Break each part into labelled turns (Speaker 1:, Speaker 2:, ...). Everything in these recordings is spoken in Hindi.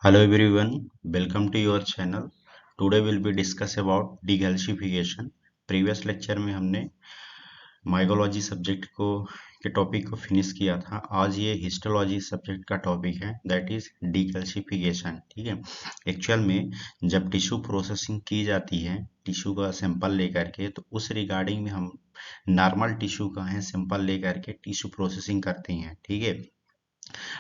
Speaker 1: Hello everyone, welcome to your channel. Today we'll be discuss about decalcification. Previous lecture में हमने माइकोलॉजी सब्जेक्ट को के टॉपिक को फिनिश किया था। आज ये हिस्टोलॉजी सब्जेक्ट का टॉपिक है, दैट इज डीकैल्सिफिकेशन। ठीक है, एक्चुअल में जब टिश्यू प्रोसेसिंग की जाती है टिश्यू का सैंपल लेकर के, तो उस रिगार्डिंग में हम नॉर्मल टिश्यू का है सैंपल लेकर के टिश्यू प्रोसेसिंग करते हैं। ठीक है,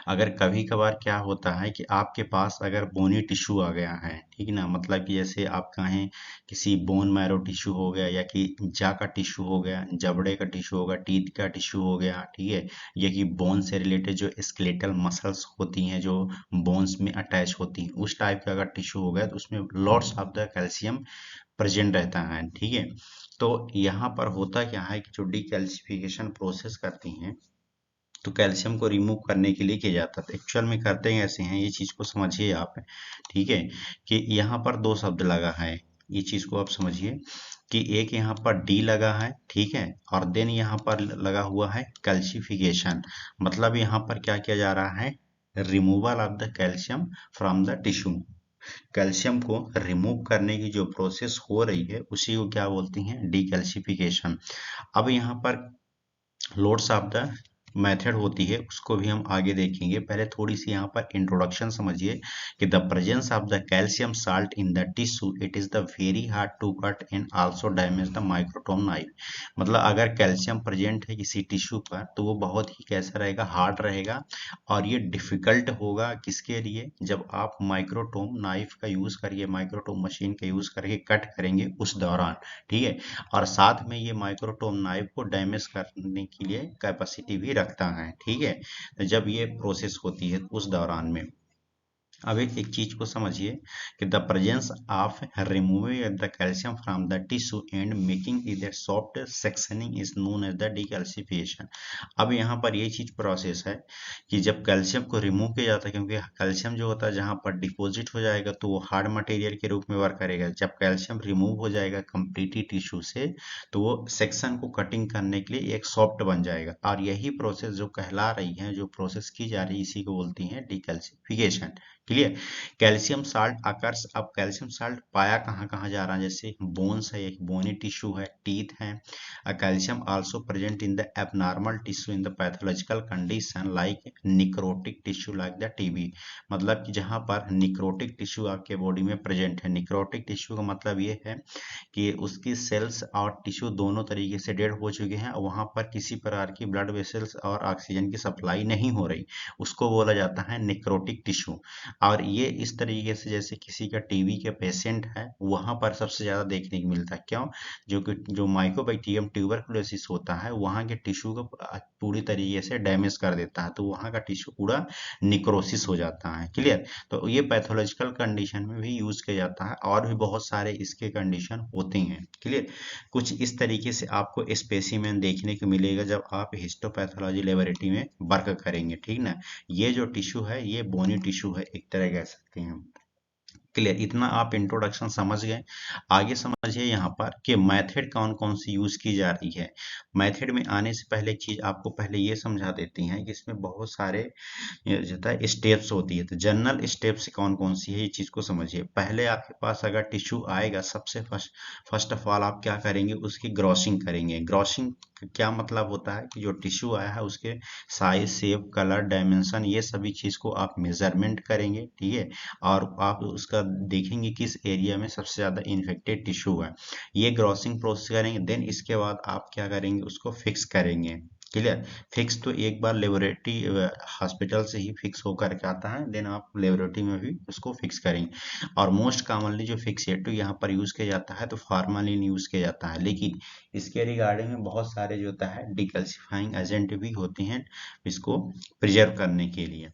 Speaker 1: अगर कभी कभार क्या होता है कि आपके पास अगर बोनी टिश्यू आ गया है, ठीक ना, मतलब कि जैसे आप कहें किसी बोन मैरो टिश्यू हो गया या कि जा का टिश्यू हो गया, जबड़े का टिश्यू होगा, टीथ का टिश्यू हो गया, ठीक है, या कि बोन से रिलेटेड जो स्केलेटल मसल्स होती हैं जो बोन्स में अटैच होती हैं, उस टाइप का अगर टिश्यू हो गया तो उसमें lots of the calcium present रहता है। ठीक है, तो यहाँ पर होता क्या है कि जो डीकैल्सिफिकेशन प्रोसेस करती हैं तो कैल्शियम को रिमूव करने के लिए किया जाता था। एक्चुअल में करते हैं ऐसे हैं, ये चीज को समझिए आप। ठीक है, कि यहाँ पर दो शब्द लगा है, ये चीज को आप समझिए कि एक यहाँ पर डी लगा है, ठीक है, और देन यहाँ पर लगा हुआ है कैल्शिफिकेशन। मतलब यहाँ पर क्या किया जा रहा है, removal of the calcium from the tissue. Calcium को रिमूव करने की जो प्रोसेस हो रही है उसी को क्या बोलती हैं, डीकैल्सिफिकेशन। अब यहाँ पर लोड्स ऑफ द मेथड होती है, उसको भी हम आगे देखेंगे। पहले थोड़ी सी यहाँ पर इंट्रोडक्शन समझिए कि the presence of the calcium salt in the tissue it is the very hard to cut and also damage the microtome knife. मतलब अगर कैल्शियम प्रेजेंट है किसी टिश्यू पर तो वो बहुत ही कैसा रहेगा, हार्ड रहेगा, और ये डिफिकल्ट होगा किसके लिए, जब आप माइक्रोटोम नाइफ का यूज करिए, माइक्रोटोम मशीन का यूज करके कट करेंगे उस दौरान। ठीक है, और साथ में ये माइक्रोटोम नाइफ को डैमेज करने के लिए कैपेसिटी भी रखता है। ठीक है, तो जब ये प्रोसेस होती है उस दौरान में अब एक चीज को समझिए कि the presence of removing the calcium from the tissue and making it soft sectioning is known as the decalcification. अब यहाँ पर ये चीज प्रोसेस है कि जब कैल्शियम को रिमूव किया जाता है, क्योंकि कैल्शियम जो होता है जहाँ पर डिपॉजिट हो जाएगा तो वो हार्ड मटेरियल के रूप में वर्क करेगा। जब कैल्शियम रिमूव हो जाएगा कंप्लीटली टिश्यू से तो वो सेक्शन को कटिंग करने के लिए एक सॉफ्ट बन जाएगा, और यही प्रोसेस जो कहला रही है, जो प्रोसेस की जा रही है, इसी को बोलती है decalcification. Clear, calcium salt occurs. अब कैल्शियम साल्ट पाया कहाँ कहाँ जा रहा है, जैसे बोन्स है, एक बोनी टिश्यू है, टीथ है। Calcium also present in the abnormal tissue in the pathological condition like necrotic tissue like the TB. मतलब कि जहाँ पर निक्रोटिक टिश्यू आपके बॉडी में प्रेजेंट है, निक्रोटिक टिश्यू का मतलब ये है कि उसकी सेल्स और टिश्यू दोनों तरीके से डेड हो चुके हैं, वहां पर किसी प्रकार की ब्लड वेसल्स और ऑक्सीजन की सप्लाई नहीं हो रही, उसको बोला जाता है निक्रोटिक टिश्यू। और ये इस तरीके से जैसे किसी का टीबी के पेशेंट है वहां पर सबसे ज्यादा देखने को मिलता है। क्यों, जो कि जो माइकोबैक्टीरियम ट्यूबरकुलोसिस होता है वहां के टिश्यू को पूरी तरीके से डैमेज कर देता है, तो वहां का टिश्यू पूरा निक्रोसिस हो जाता है। क्लियर, तो ये पैथोलॉजिकल कंडीशन में भी यूज किया जाता है, और भी बहुत सारे इसके कंडीशन होते हैं। क्लियर, कुछ इस तरीके से आपको स्पेसिमेन देखने को मिलेगा जब आप हिस्टोपैथोलॉजी लेबोरेटरी में वर्क करेंगे। ठीक ना, ये जो टिश्यू है ये बोनी टिश्यू है, एक तरह कह सकते हैं। क्लियर, इतना आप इंट्रोडक्शन समझ गए। आगे समझिए यहाँ पर कि मेथड कौन कौन सी यूज की जा रही है। मेथड में आने से पहले एक चीज आपको पहले ये समझा देती हैं कि इसमें बहुत सारे ये जो होता है स्टेप्स होती है, तो जनरल स्टेप्स कौन कौन सी है ये चीज को समझिए। पहले आपके पास अगर टिश्यू आएगा, सबसे फर्स्ट ऑफ ऑल आप क्या करेंगे, उसकी ग्रॉसिंग करेंगे। ग्रॉसिंग क्या मतलब होता है कि जो टिश्यू आया है उसके साइज, शेप, कलर, डायमेंशन, ये सभी चीज को आप मेजरमेंट करेंगे। ठीक है, और आप उसका देखेंगे किस एरिया में सबसे ज्यादा इन्फेक्टेड टिश्यू है, ये ग्रॉसिंग प्रोसेस करेंगे। देन इसके बाद आप क्या करेंगे, उसको फिक्स करेंगे। क्लियर, फिक्स तो एक बार लेबोरेटरी हॉस्पिटल से ही फिक्स होकर के आता है, देन आप लेबोरेटरी में भी उसको फिक्स करेंगे। और मोस्ट कॉमनली जो फिक्सेटिव यहाँ पर यूज किया जाता है तो फॉर्मालिन यूज किया जाता है, लेकिन इसके रिगार्डिंग में बहुत सारे जो होता है डिकल्सिफाइंग एजेंट भी होते हैं इसको प्रिजर्व करने के लिए।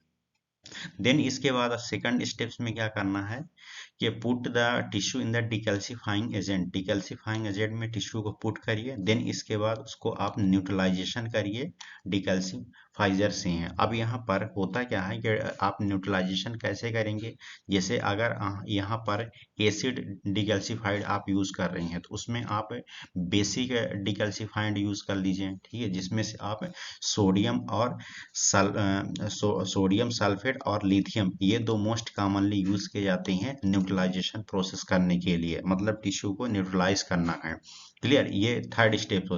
Speaker 1: देन इसके बाद सेकंड स्टेप्स में क्या करना है कि put the tissue in the decalcifying agent. Decalcifying agent में टिश्यू को पुट करिए, देन इसके बाद उसको आप न्यूट्रलाइजेशन करिए डिकैल्सी फाइजर से हैं। अब यहाँ पर होता क्या है कि आप न्यूट्रलाइजेशन कैसे करेंगे, जैसे अगर यहाँ पर एसिड डिकैल्सिफाइड आप यूज़ कर रहे हैं तो उसमें आप बेसिक डिकैल्सिफाइड यूज़ कर लीजिए, ठीक है, जिसमें से आप सोडियम और सोडियम सल्फेट और लिथियम, ये दो मोस्ट कॉमनली यूज़ किए जाते हैं न्यूट्रलाइजेशन प्रोसेस करने के लिए, मतलब टिश्यू को न्यूट्रलाइज करना है। क्लियर, ये थर्ड स्टेप हो।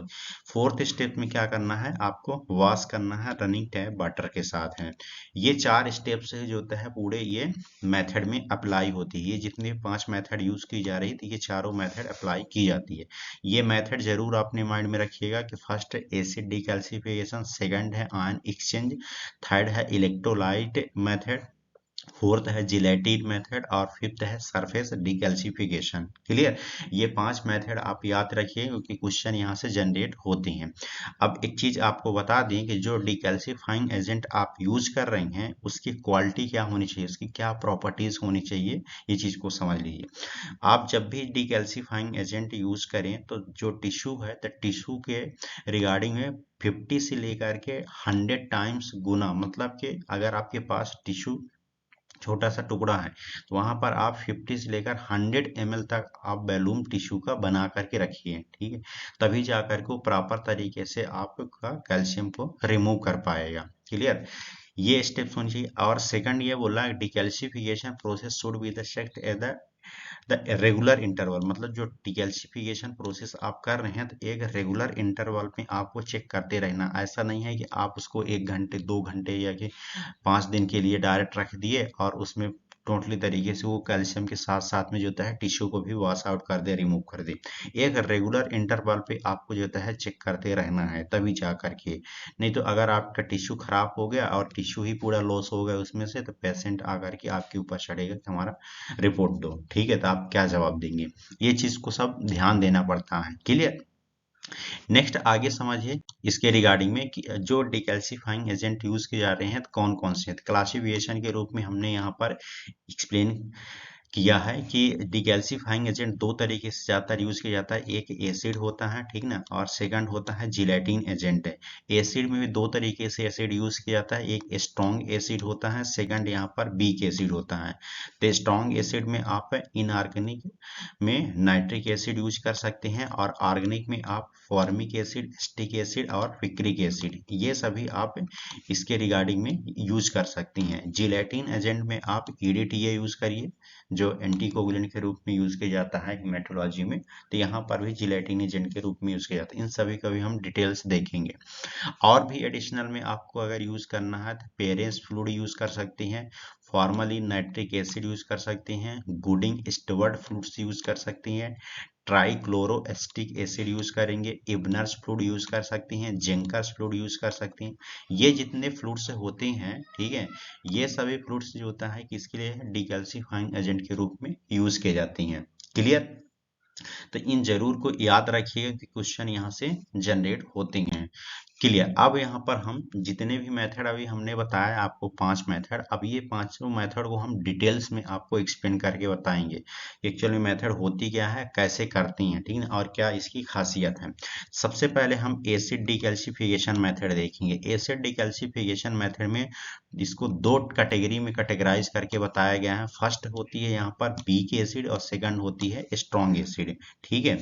Speaker 1: फोर्थ स्टेप में क्या करना है, आपको वॉश करना है रनिंग टैप वाटर के साथ है। ये 4 स्टेप से जो होता है पूरे ये मेथड में अप्लाई होती है। ये जितने 5 मेथड यूज की जा रही थी, ये चारों मेथड अप्लाई की जाती है। ये मेथड जरूर अपने माइंड में रखिएगा कि फर्स्ट एसिड डिकैल्सिफिकेशन, सेकंड है आयन एक्सचेंज, थर्ड है इलेक्ट्रोलाइट मेथड, फोर्थ है जिलेटिन मेथड और फिफ्थ है सरफेस डिकैल्सिफिकेशन। क्लियर, ये 5 मेथड आप याद रखिए क्योंकि क्वेश्चन यहाँ से जनरेट होते हैं। अब एक चीज आपको बता दें कि जो डिकैल्सिफाइंग एजेंट आप यूज कर रहे हैं उसकी क्वालिटी क्या होनी चाहिए, उसकी क्या प्रॉपर्टीज होनी चाहिए, ये चीज को समझ लीजिए। आप जब भी डिकैल्सिफाइंग एजेंट यूज करें तो जो टिश्यू है तो टिश्यू के रिगार्डिंग में 50 से लेकर के 100 टाइम्स गुना, मतलब कि अगर आपके पास टिश्यू छोटा सा टुकड़ा है तो वहां पर आप 50 से लेकर 100 ml तक आप वैल्यूम टिश्यू का बना करके रखिए, ठीक है, तभी जाकर के वो प्रॉपर तरीके से आपका कैल्शियम को रिमूव कर पाएगा। क्लियर, ये स्टेप्स होनी चाहिए। और सेकंड ये बोला decalcification process should be the sect at the regular interval, मतलब जो डिकैल्सिफिकेशन प्रोसेस आप कर रहे हैं तो एक रेगुलर इंटरवल में आपको चेक करते रहना। ऐसा नहीं है कि आप उसको 1 घंटे 2 घंटे या कि 5 दिन के लिए डायरेक्ट रख दिए और उसमें टोटली तरीके से वो कैल्शियम के साथ साथ में जो होता है टिश्यू को भी वॉश आउट कर दे, रिमूव कर दे। एक रेगुलर इंटरवल पे आपको जो होता है चेक करते रहना है तभी जा करके, नहीं तो अगर आपका टिश्यू खराब हो गया और टिश्यू ही पूरा लॉस हो गया उसमें से, तो पेशेंट आकर के आपके ऊपर चढ़ेगा कि हमारा रिपोर्ट दो, ठीक है, तो आप क्या जवाब देंगे। ये चीज को सब ध्यान देना पड़ता है। क्लियर, नेक्स्ट आगे समझिए इसके रिगार्डिंग में कि जो डिकैल्सिफाइंग एजेंट यूज किए जा रहे हैं तो कौन कौन से हैं। क्लासिफिकेशन के रूप में हमने यहाँ पर एक्सप्लेन किया है कि डिकैल्सिफाइंग एजेंट दो तरीके से ज्यादातर यूज किया जाता है, एक एसिड होता है, ठीक ना, और सेकंड होता है जिलेटिन एजेंट है। एसिड में भी दो तरीके से एसिड यूज किया जाता है, एक स्ट्रॉन्ग एसिड होता है, सेकंड यहाँ पर वीक एसिड होता है। तो स्ट्रॉन्ग एसिड में आप इनऑर्गेनिक में नाइट्रिक एसिड यूज कर सकते हैं और ऑर्गेनिक में आप फॉर्मिक एसिड, एसिटिक एसिड और पिक्रिक एसिड, ये सभी आप इसके रिगार्डिंग में यूज कर सकती हैं। जिलेटिन एजेंट में आप ईडीटीए यूज करिए जो एंटीकोगुलेंट के रूप में यूज किया जाता है हेमेटोलॉजी में, तो यहाँ पर भी जिलेटिन एजेंट के रूप में यूज किया जाता है। इन सभी का भी हम डिटेल्स देखेंगे। और भी एडिशनल में आपको अगर यूज करना है तो पेरेंस फ्लूइड यूज कर सकते हैं, फॉर्मलिन नाइट्रिक एसिड यूज कर सकते हैं, गुडिंग स्टुअर्ट फ्लूइड्स यूज कर सकती हैं, ट्राइक्लोरोएसिटिक एसिड यूज करेंगे, इब्नर्स फ्लूइड यूज कर सकती हैं, जेंकर्स फ्लूइड यूज कर सकती हैं। ये जितने फ्लूइड्स होते हैं, ठीक है, ये सभी फ्लूइड्स जो होता है किसके लिए, डिकैल्सिफाइंग एजेंट के रूप में यूज किए जाती हैं। क्लियर, तो इन जरूर को याद रखिएगा कि क्वेश्चन यहाँ से जनरेट होते हैं। क्लियर, अब यहाँ पर हम जितने भी मेथड अभी हमने बताया आपको 5 मेथड, अब ये पांचों मेथड को हम डिटेल्स में आपको एक्सप्लेन करके बताएंगे एक्चुअली मेथड होती क्या है, कैसे करती हैं, ठीक है, और क्या इसकी खासियत है। सबसे पहले हम एसिड डिकैल्सिफिकेशन मेथड देखेंगे। एसिड डिकैल्सिफिकेशन मेथड में इसको दो कैटेगरी में कैटेगराइज करके बताया गया है। फर्स्ट होती है यहाँ पर वीक एसिड और सेकंड होती है स्ट्रॉन्ग एसिड, ठीक है।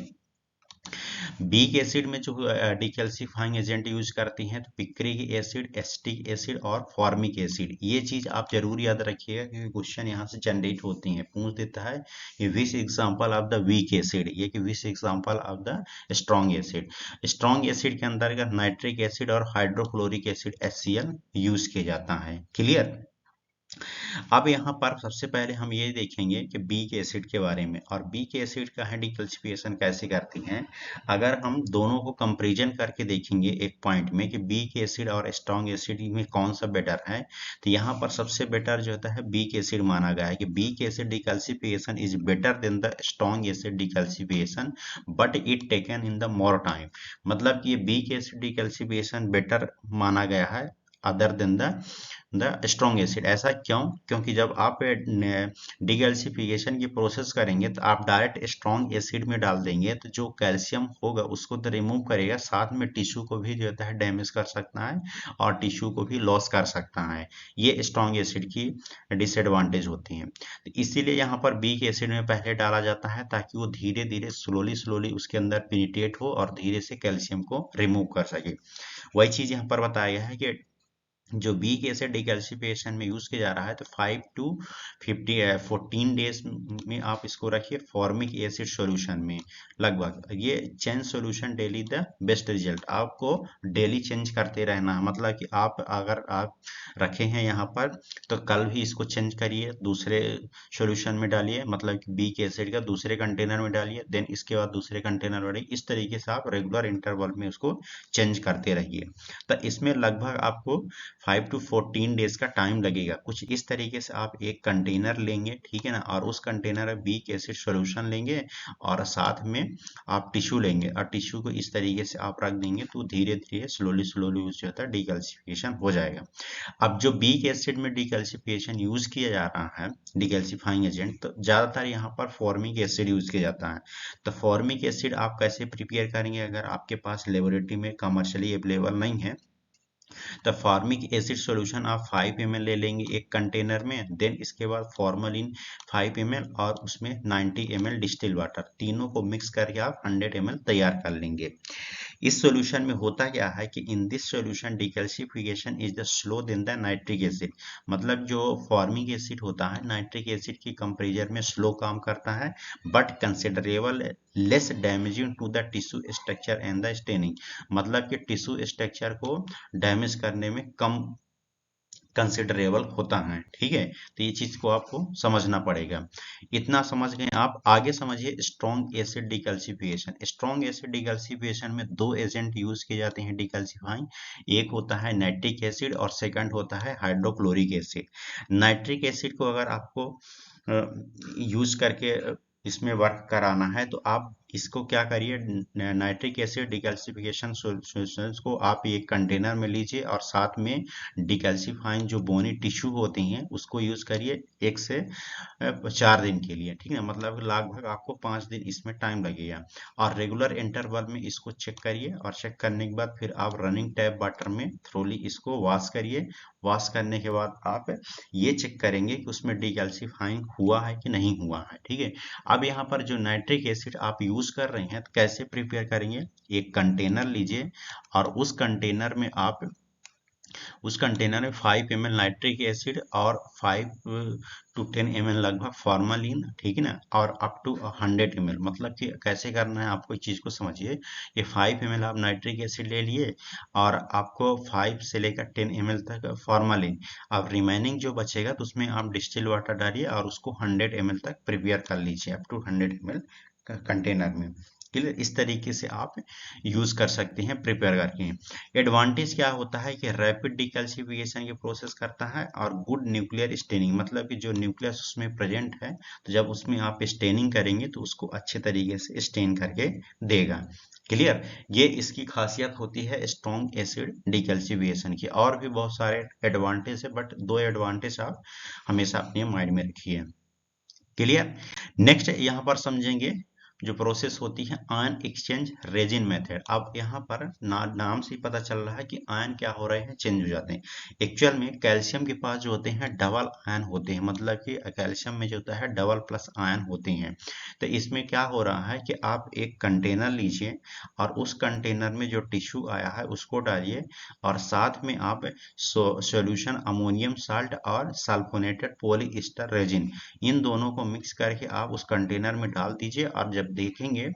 Speaker 1: वीक एसिड में जो डिकैल्सिफाइंग एजेंट यूज करती हैं तो पिक्रिक एसिड, एसिटिक एसिड और फॉर्मिक एसिड, ये चीज आप जरूर याद रखिएगा क्योंकि क्वेश्चन यहाँ से जनरेट होते हैं, पूछ देता है कि which example of the weak acid, ये कि which example of the strong acid. Strong acid के अंतर्गत नाइट्रिक एसिड और हाइड्रोक्लोरिक एसिड HCl यूज किया जाता है। क्लियर, अब यहाँ पर सबसे पहले हम ये देखेंगे कि बीक एसिड के बारे में, और बीक एसिड का है डिकैल्सिफिकेशन कैसे करती हैं। अगर हम दोनों को कंपैरिजन करके देखेंगे एक पॉइंट में कि बीक एसिड और स्ट्रॉन्ग एसिड में कौन सा बेटर है, तो यहाँ पर सबसे बेटर जो होता है बीक एसिड माना गया है कि beak acid decalcification is better than the strong acid decalcification but it taken in the more time, मतलब कि ये बीक एसिड डिकैल्सिफिकेशन बेटर माना गया है other than the the strong acid. ऐसा क्यों? क्योंकि जब आप डिगैल्सिफिकेशन की प्रोसेस करेंगे तो आप डायरेक्ट स्ट्रॉन्ग एसिड में डाल देंगे तो जो कैल्शियम होगा उसको तो रिमूव करेगा, साथ में टिश्यू को भी जो है डैमेज कर सकता है और टिश्यू को भी लॉस कर सकता है। ये स्ट्रॉन्ग एसिड की डिसएडवांटेज होती है। तो इसीलिए यहाँ पर वीक एसिड में पहले डाला जाता है ताकि वो धीरे धीरे स्लोली स्लोली उसके अंदर पेनिट्रेट हो और धीरे से कैल्शियम को रिमूव कर सके। वही चीज यहाँ पर बताया गया है कि जो वीक एसिड डिकैल्सिफिकेशन में यूज किया जा रहा है तो 5 to 14 डेज में आप इसको रखिए फॉर्मिक एसिड सॉल्यूशन में। लगभग ये change solution daily the best result. आपको डेली चेंज करते रहना है, मतलब कि अगर आप रखे हैं यहाँ पर तो कल भी इसको चेंज करिए, दूसरे सॉल्यूशन में डालिए, मतलब कि वीक एसिड का दूसरे कंटेनर में डालिए, देन इसके बाद दूसरे कंटेनर में डालिए। इस तरीके से आप रेगुलर इंटरवल में उसको चेंज करते रहिए। तो इसमें लगभग आपको 5 to 14 डेज का टाइम लगेगा। कुछ इस तरीके से आप एक कंटेनर लेंगे, ठीक है ना, और उस कंटेनर में वीक एसिड सॉल्यूशन लेंगे और साथ में आप टिश्यू लेंगे और टिश्यू को इस तरीके से आप रख देंगे तो धीरे धीरे स्लोली स्लोली जो होता है डिकैल्सिफिकेशन हो जाएगा। अब जो वीक एसिड में डिकैल्सिफिकेशन यूज किया जा रहा है डिकैल्सिफाइंग एजेंट, तो ज्यादातर यहाँ पर फॉर्मिक एसिड यूज किया जाता है। तो फॉर्मिक एसिड आप कैसे प्रिपेयर करेंगे अगर आपके पास लेबोरेटरी में कमर्शियली अवेलेबल नहीं है? तो फॉर्मिक एसिड सॉल्यूशन आप 5 ml ले लेंगे एक कंटेनर में, देन इसके बाद फॉर्मलिन 5 ml और उसमें 90 ml डिस्टिल वाटर, तीनों को मिक्स करके आप 100 ml तैयार कर लेंगे। इस सॉल्यूशन में होता क्या है कि in this solution decalcification is the slow then the nitric acid. मतलब जो फॉर्मिक एसिड होता है नाइट्रिक एसिड की कंपेरिजन में स्लो काम करता है, but considerable less damaging to the tissue structure and the staining. मतलब कि टिश्यू स्ट्रक्चर को डैमेज करने में कम कंसिडरेबल होता है, ठीक है। तो ये चीज को आपको समझना पड़ेगा। इतना समझ गए आप, आगे समझिए strong acid decalcification. Strong acid decalcification में दो एजेंट यूज किए जाते हैं डिकैल्सिफाइंग। एक होता है नाइट्रिक एसिड और सेकंड होता है हाइड्रोक्लोरिक एसिड। नाइट्रिक एसिड को अगर आपको यूज करके इसमें वर्क कराना है तो आप इसको क्या करिए, नाइट्रिक एसिड डिकैल्सिफिकेशन सॉल्यूशंस को आप एक कंटेनर में लीजिए और साथ में डिकैल्सिफाइंग जो बोनी टिश्यू होती हैं उसको यूज करिए 1 से 4 दिन के लिए, ठीक है। मतलब लगभग आपको 5 दिन इसमें टाइम लगेगा और रेगुलर इंटरवल में इसको चेक करिए और चेक करने के बाद फिर आप रनिंग टैप वाटर में थ्रोली इसको वॉश करिए। वॉश करने के बाद आप ये चेक करेंगे कि उसमें डिकैल्सिफाइंग हुआ है कि नहीं हुआ है, ठीक है। अब यहाँ पर जो नाइट्रिक एसिड आप यूज कर रहे हैं तो कैसे प्रिपेयर करेंगे, एक कंटेनर लीजिए और उस कंटेनर में 5 ml नाइट्रिक एसिड और 5 to 10 ml लगभग फॉर्मलिन, ठीक है ना, और अप टू 100 ml। मतलब कि कैसे करना है आपको, इस चीज को समझिए। ये 5 ml आप नाइट्रिक एसिड ले लिए और आपको 5 से लेकर 10 ml तक फॉर्मलिन, अब रिमेनिंग जो बचेगा तो उसमें आप डिस्टिल वाटर डालिए और उसको 100 ml तक प्रिपेयर कर लीजिए, अप टू 100 ml कंटेनर में। क्लियर? इस तरीके से आप यूज कर सकते हैं प्रिपेयर करके। एडवांटेज क्या होता है कि रैपिड डिकैल्सिफिकेशन की प्रोसेस करता है और गुड न्यूक्लियर स्टेनिंग, मतलब कि जो न्यूक्लियस उसमें प्रेजेंट है तो जब उसमें आप स्टेनिंग करेंगे तो उसको अच्छे तरीके से स्टेन करके देगा। क्लियर? ये इसकी खासियत होती है स्ट्रॉन्ग एसिड डिकैल्सिफिकेशन की। और भी बहुत सारे एडवांटेज है बट दो एडवांटेज आप हमेशा अपने माइंड में रखिए। क्लियर? नेक्स्ट यहाँ पर समझेंगे जो प्रोसेस होती है आयन एक्सचेंज रेजिन मेथड। अब यहाँ पर नाम से ही पता चल रहा है कि आयन क्या हो रहे हैं, चेंज हो जाते हैं। एक्चुअल में कैल्शियम के पास जो होते हैं डबल आयन होते हैं, मतलब कि कैल्शियम में जो होता है डबल प्लस आयन होते हैं। तो इसमें क्या हो रहा है कि आप एक कंटेनर लीजिए और उस कंटेनर में जो टिश्यू आया है उसको डालिए और साथ में आप सॉल्यूशन अमोनियम साल्ट और सल्फोनेटेड पॉलीएस्टर रेजिन, इन दोनों को मिक्स करके आप उस कंटेनर में डाल दीजिए और जब देखेंगे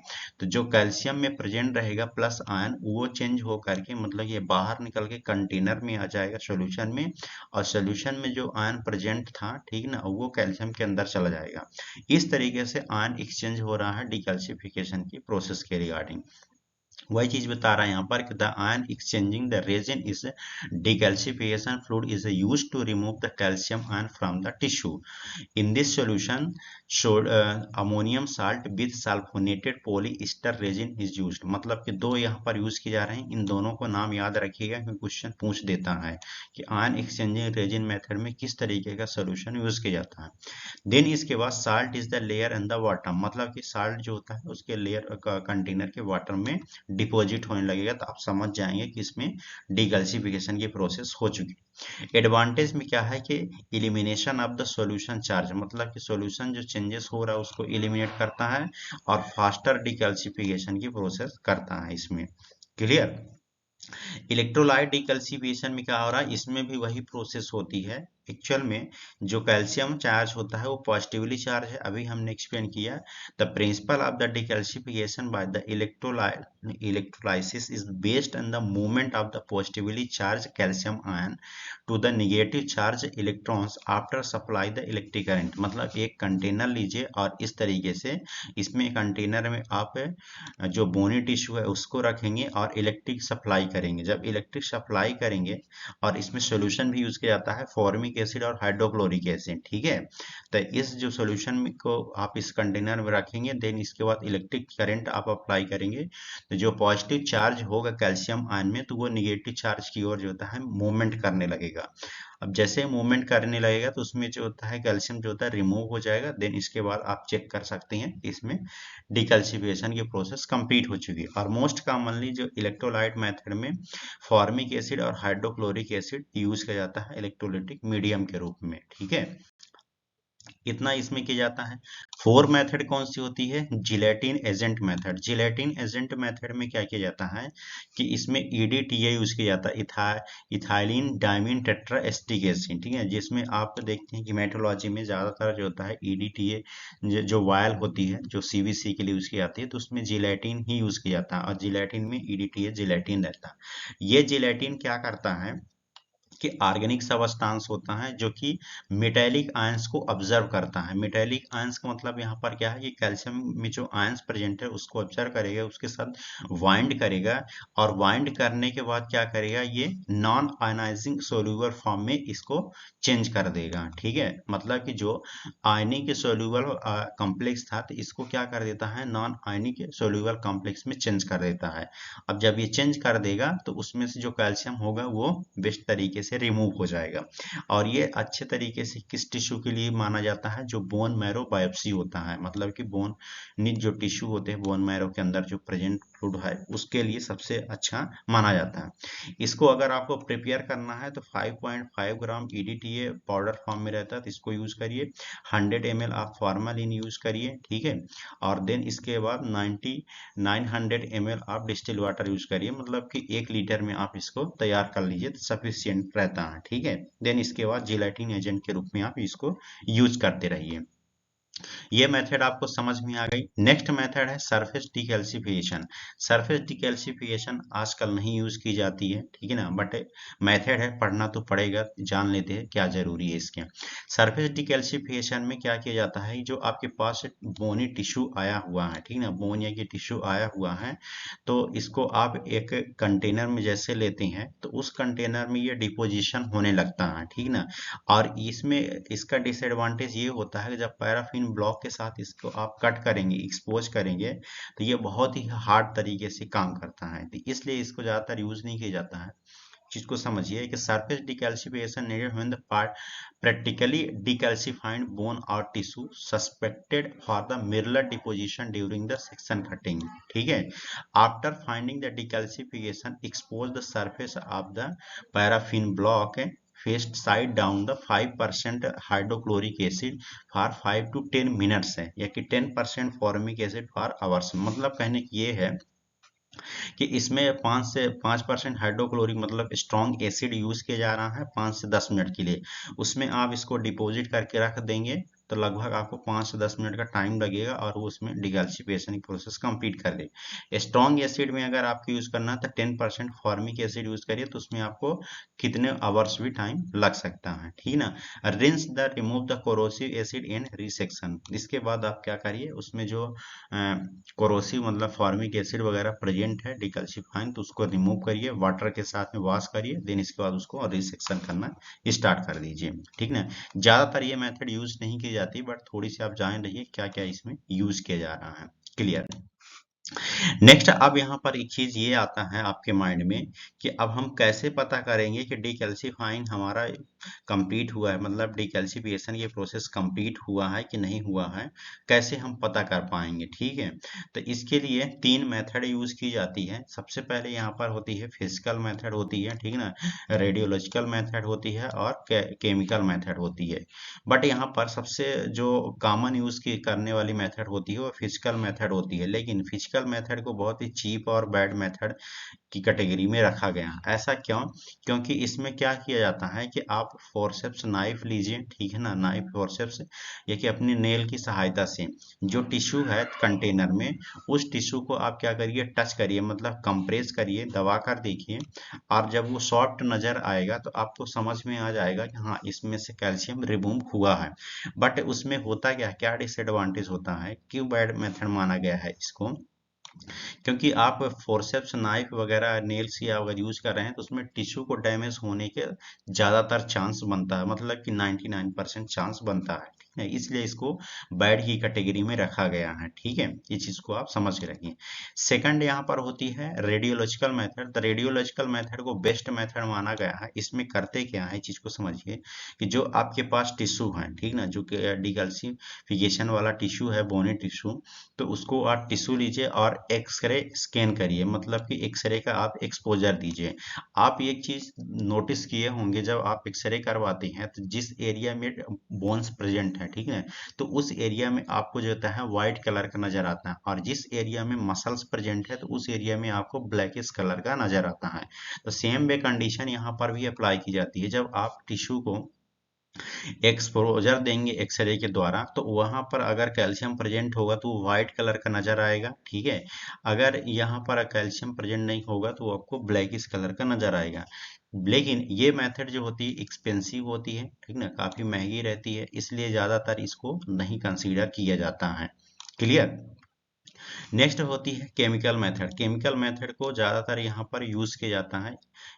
Speaker 1: तो जो कैल्शियम में प्रेजेंट रहेगा प्लस आयन वो चेंज हो करके, मतलब ये बाहर निकल के कंटेनर में आ जाएगा सॉल्यूशन में, और सॉल्यूशन में जो आयन प्रेजेंट था, ठीक ना, वो कैल्शियम के अंदर चला जाएगा। इस तरीके से आयन एक्सचेंज हो रहा है डिकैल्सिफिकेशन की प्रोसेस के रिगार्डिंग। वही चीज बता रहा है यहाँ पर कि the ion exchanging the resin is decalcification fluid is used to remove the calcium ion from the tissue. In this solution, ammonium salt with sulfonated polyester resin is used। मतलब कि दो यहाँ पर यूज किए जा रहे हैं, इन दोनों को नाम याद रखिएगा क्योंकि क्वेश्चन पूछ देता है कि आयन एक्सचेंजिंग रेजिन मेथड में किस तरीके का सोल्यूशन यूज किया जाता है। देन इसके बाद salt is the layer in the water, मतलब कि साल्ट जो होता है उसके लेयर कंटेनर के वाटर में डिपॉजिट होने लगेगा, तो आप समझ जाएंगे कि इसमें डिगल्सिफिकेशन की प्रोसेस हो चुकी। एडवांटेज में क्या है कि elimination of the solution charge, मतलब कि सॉल्यूशन जो चेंजेस हो रहा है उसको इलिमिनेट करता है और फास्टर डिकैल्सिफिकेशन की प्रोसेस करता है इसमें। क्लियर। इलेक्ट्रोलाइट डिकैल्सिफिकेशन में क्या हो रहा है, इसमें भी वही प्रोसेस होती है। एक्चुअल में जो कैल्शियम चार्ज होता है वो पॉजिटिवली चार्ज है, अभी हमने एक्सप्लेन किया। The principle of the decalcification by the electrolysis is based on the movement of the positively charge calcium ion to the negative charge electrons after supply the electric current. मतलब एक कंटेनर लीजिए और इस तरीके से इसमें कंटेनर में आप जो बोनी टिश्यू है उसको रखेंगे और इलेक्ट्रिक सप्लाई करेंगे। जब इलेक्ट्रिक सप्लाई करेंगे और इसमें सोल्यूशन भी यूज किया जाता है फॉर्मिक एसिड और हाइड्रोक्लोरिक एसिड, ठीक है। तो इस जो सोल्यूशन को आप इस कंटेनर में रखेंगे, देन इसके बाद इलेक्ट्रिक करंट आप अप्लाई करेंगे, तो जो पॉजिटिव चार्ज होगा कैल्शियम आयन में तो वो निगेटिव चार्ज की ओर जो होता है मूवमेंट करने लगेगा। अब जैसे मूवमेंट करने लगेगा तो उसमें जो होता है कैल्शियम जो होता है रिमूव हो जाएगा। देन इसके बाद आप चेक कर सकते हैं कि इसमें डिकैल्सिफिकेशन की प्रोसेस कंप्लीट हो चुकी है। और मोस्ट कॉमनली जो इलेक्ट्रोलाइट मेथड में फॉर्मिक एसिड और हाइड्रोक्लोरिक एसिड यूज किया जाता है इलेक्ट्रोलिटिक मीडियम के रूप में, ठीक है। इतना इसमें किया जाता है। फोर मेथड कौन सी होती है, gelatin agent method. Gelatin agent method में क्या किया जाता है कि इसमें ईडीटीए यूज किया जाता है, ethylene diamine tetra acetic acid, ठीक है। जिसमें आप देखते हैं कि मेट्रोलॉजी में ज्यादातर जो होता है ईडीटीए जो वायल होती है जो सीवीसी के लिए यूज की जाती है, तो उसमें जिलेटिन ही यूज किया जाता है और जिलेटिन में ईडीटीए जिलेटिन रहता है। ये जिलेटिन क्या करता है कि ऑर्गेनिक सबस्टांस होता है जो कि मेटेलिक आयंस को ऑब्जर्व करता है। मेटेलिक आयंस का मतलब यहाँ पर क्या है कि कैल्शियम में जो आयंस प्रेजेंट है उसको ऑब्जर्व करेगा, उसके साथ वाइंड करेगा और वाइंड करने के बाद क्या करेगा, ये नॉन आयनाइजिंग सोल्यूबल फॉर्म में इसको चेंज कर देगा, ठीक है। मतलब कि जो आयनिक सोल्यूबल कॉम्प्लेक्स था तो इसको क्या कर देता है, नॉन आयनिक सोल्यूबल कॉम्प्लेक्स में चेंज कर देता है। अब जब ये चेंज कर देगा तो उसमें से जो कैल्शियम होगा वो बेस्ट तरीके से रिमूव हो जाएगा। और ये अच्छे तरीके से किस टिश्यू के लिए माना जाता है, जो बोन मैरो बायोप्सी होता है, मतलब कि बोन निज जो टिश्यू होते हैं बोन मैरो के अंदर जो प्रेजेंट फ्लूइड है उसके लिए सबसे अच्छा माना जाता है। इसको अगर आपको प्रिपेयर करना है तो 5.5 ग्राम ईडीटीए पाउडर फॉर्म में रहता है, तो इसको यूज करिए। 100 ml आप फॉर्मालिन यूज करिए, ठीक है। और देन इसके बाद 900 ml आप डिस्टिल वाटर यूज करिए, मतलब कि 1 लीटर में आप इसको तैयार कर लीजिए तो सफिशियंट रहता है, ठीक है। देन इसके बाद जिलेटिन एजेंट के रूप में आप इसको यूज करते रहिए। ये मेथड आपको समझ में आ गई। नेक्स्ट मेथड है सरफेस डिकैल्सिफिकेशन। सरफेस डिकैल्सिफिकेशन आजकल नहीं यूज की जाती है, ठीक है ना, बट मेथड है, पढ़ना तो पड़ेगा, जान लेते हैं क्या जरूरी है इसके। सरफेस डिकैल्सिफिकेशन में क्या किया जाता है, जो आपके पास बोनी टिश्यू आया हुआ है, ठीक है ना, बोन या कि टिश्यू आया हुआ है, तो इसको आप एक कंटेनर में जैसे लेते हैं तो उस कंटेनर में ये डिपोजिशन होने लगता है, ठीक ना। और इसमें इसका डिसएडवांटेज ये होता है कि जब पैराफिन ब्लॉक के साथ इसको आप कट करेंगे, एक्सपोज करेंगे, तो ये बहुत ही हार्ड तरीके से काम करता है, तो इसलिए इसको ज्यादातर यूज नहीं किया जाता है। चीज को समझिए कि surface decalcification needed when the part practically decalcified bone or tissue suspected for the mineral deposition during the section cutting, ठीक है। after finding the decalcification expose the surface of the paraffin block faced side down the 5% hydrochloric acid for 5 to 10 minutes है, या कि 10% formic acid for hours। मतलब कहने की ये है कि इसमें 5% हाइड्रोक्लोरिक मतलब स्ट्रॉन्ग एसिड यूज किया जा रहा है 5 से 10 मिनट के लिए। उसमें आप इसको डिपॉजिट करके रख देंगे तो लगभग आपको 5 से 10 मिनट का टाइम लगेगा और वो उसमें डिगैल्सिफिकेशन की प्रोसेस कंप्लीट कर दे। स्ट्रॉन्ग एसिड में अगर आपको यूज करना है तो 10% फॉर्मिक एसिड यूज करिए, तो उसमें आपको कितने आवर्स भी टाइम लग सकता है, ठीक ना। Rinse the remove the corrosive acid in resection. इसके बाद आप क्या करिए, उसमें जो कोरोसिव मतलब फॉर्मिक एसिड वगैरह प्रेजेंट है डिकल्सिफाइन, तो उसको रिमूव करिए, वाटर के साथ में वॉश करिए, देन इसके बाद उसको रिसेक्शन करना स्टार्ट कर दीजिए, ठीक ना। ज्यादातर ये मेथड यूज नहीं की जाती, बट थोड़ी सी आप जान रहिए क्या क्या इसमें यूज किया जा रहा है। क्लियर। नेक्स्ट अब यहाँ पर एक चीज ये आता है आपके माइंड में कि अब हम कैसे पता करेंगे कि डिकैल्सिफाइंग हमारा कंप्लीट हुआ है, मतलब डिकैल्सिफिकेशन ये प्रोसेस कंप्लीट हुआ है कि नहीं हुआ है, कैसे हम पता कर पाएंगे, ठीक है। तो इसके लिए 3 मेथड यूज की जाती है। सबसे पहले यहाँ पर होती है फिजिकल मेथड होती है, ठीक ना, रेडियोलॉजिकल मेथड होती है और केमिकल मेथड होती है। बट यहाँ पर सबसे जो कॉमन यूज की करने वाली मेथड होती है वो फिजिकल मेथड होती है, लेकिन फिजिकल मेथड को बहुत ही चीप और बैड मेथड की कैटेगरी में रखा गया है। ऐसा क्यों? क्योंकि इसमें क्या किया जाता है कि आप फोरसेप्स नाइफ लीजिए, ठीक है ना, नाइफ फोरसेप्स, या कि अपनी नेल की सहायता से जो टिश्यू है कंटेनर में, उस टिश्यू को आप क्या करिए, टच करिए, मतलब कंप्रेस करिए, दबा कर देखिए, और जब वो सॉफ्ट नजर आएगा तो आपको समझ में आ जाएगा कि हाँ इसमें से कैल्शियम रिमूव हुआ है। बट उसमें होता क्या डिसएडवांटेज होता है, क्यों बैड मेथड माना गया है इसको, क्योंकि आप फोर्सेप्स नाइफ वगैरह नेल्स या अगर यूज कर रहे हैं तो उसमें टिश्यू को डैमेज होने के ज्यादातर चांस बनता है, मतलब कि 99% चांस बनता है, ठीक है। इसलिए इसको बैड की कैटेगरी में रखा गया है, ठीक है। ये चीज को आप समझ के रखिए। सेकंड यहाँ पर होती है रेडियोलॉजिकल मेथड। तो रेडियोलॉजिकल मेथड को बेस्ट मेथड माना गया है। इसमें करते क्या है, चीज को समझिए कि जो आपके पास टिश्यू है, ठीक ना, जो डिकल्सिफिकेशन वाला टिश्यू है, बोनी टिश्यू, तो उसको आप टिश्यू लीजिए और एक्सरे स्कैन करिए, मतलब कि एक्सरे का आप एक्सपोजर दीजिए। आप एक चीज नोटिस किए होंगे, जब आप एक्सरे करवाते हैं तो जिस एरिया में बोन्स प्रेजेंट है, ठीक है, तो उस एरिया में आपको जो होता है व्हाइट कलर का नजर आता है, और जिस एरिया में मसल्स प्रेजेंट है तो उस एरिया में आपको ब्लैकिश कलर का नजर आता है। तो सेम वे कंडीशन यहाँ पर भी अप्लाई की जाती है। जब आप टिश्यू को एक्सपोजर देंगे एक्सरे के द्वारा, तो वहां पर अगर कैल्शियम प्रेजेंट होगा तो व्हाइट कलर का नजर आएगा, ठीक है। अगर यहाँ पर कैल्शियम प्रेजेंट नहीं होगा तो आपको ब्लैकिश कलर का नजर आएगा। लेकिन ये मेथड जो होती है एक्सपेंसिव होती है, ठीक ना, काफी महंगी रहती है, इसलिए ज्यादातर इसको नहीं कंसीडर किया जाता है। क्लियर। नेक्स्ट होती है केमिकल मेथड। केमिकल मेथड को ज्यादातर यहाँ पर यूज किया जाता है।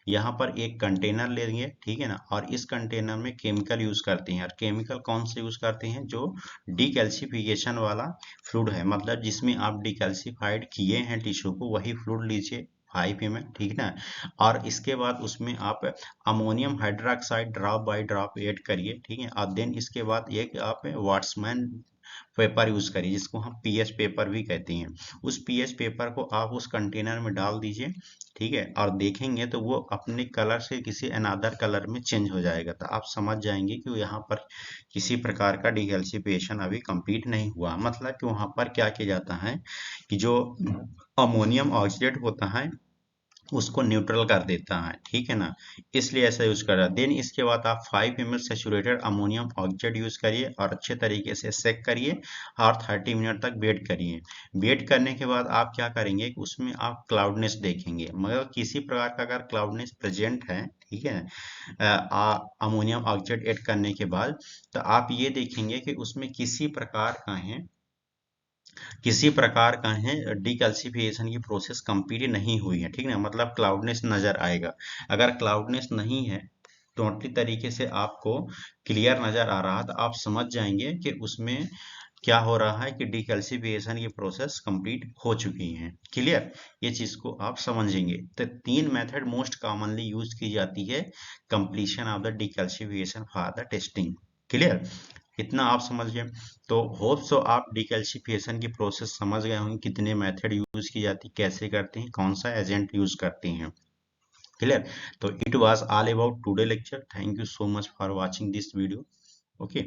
Speaker 1: यहाँ पर एक कंटेनर लेंगे, ठीक है ना, और इस कंटेनर में केमिकल यूज करते हैं। और केमिकल कौन से यूज करते हैं, जो डिकैल्सिफिकेशन वाला फ्लूइड है, मतलब जिसमें आप डिकैल्सिफाइड किए हैं टिश्यू को, वही फ्लूइड लीजिए 5 ml, ठीक ना। और इसके बाद उसमें आप ammonium hydroxide drop by drop add करिए, ठीक है। और देन इसके बाद एक आप वाटरमैन पेपर यूज करिए, जिसको हम पीएच पेपर भी कहते हैं। उस पीएच पेपर को आप उस कंटेनर में डाल दीजिए, ठीक है, और देखेंगे तो वो अपने कलर से किसी अनदर कलर में चेंज हो जाएगा, तो आप समझ जाएंगे कि यहाँ पर किसी प्रकार का डिगैल्सिफिकेशन अभी कंप्लीट नहीं हुआ। मतलब कि वहां पर क्या किया जाता है कि जो अमोनियम ऑक्सीडेट होता है उसको न्यूट्रल कर देता है, ठीक है ना, इसलिए ऐसा यूज कर रहा है। देन इसके बाद आप 5 ml saturated ammonium oxide use करिए और अच्छे तरीके से सेक करिए और 30 मिनट तक वेट करिए। वेट करने के बाद आप क्या करेंगे कि उसमें आप क्लाउडनेस देखेंगे, मगर किसी प्रकार का अगर क्लाउडनेस प्रेजेंट है, ठीक है, अमोनियम ऑक्साइड ऐड करने के बाद, तो आप ये देखेंगे कि उसमें किसी प्रकार का है डिकैल्सिफिकेशन की प्रोसेस कंप्लीट नहीं हुई है, ठीक है, मतलब क्लाउडनेस नजर आएगा। अगर क्लाउडनेस नहीं है, टोटली तरीके से आपको क्लियर नजर आ रहा, तो आप समझ जाएंगे कि उसमें क्या हो रहा है कि डिकैल्सिफिकेशन की प्रोसेस कंप्लीट हो चुकी है। क्लियर। ये चीज को आप समझेंगे। तो 3 मेथड मोस्ट कॉमनली यूज की जाती है completion of the decalcification for the testing. Clear. इतना आप समझ गए। तो होप सो आप डिकैल्सिफिकेशन की प्रोसेस समझ गए होंगे, कितने मेथड यूज की जाती, कैसे करते हैं, कौन सा एजेंट यूज करते हैं। क्लियर। तो it was all about today lecture. Thank you so much for watching this video. Okay.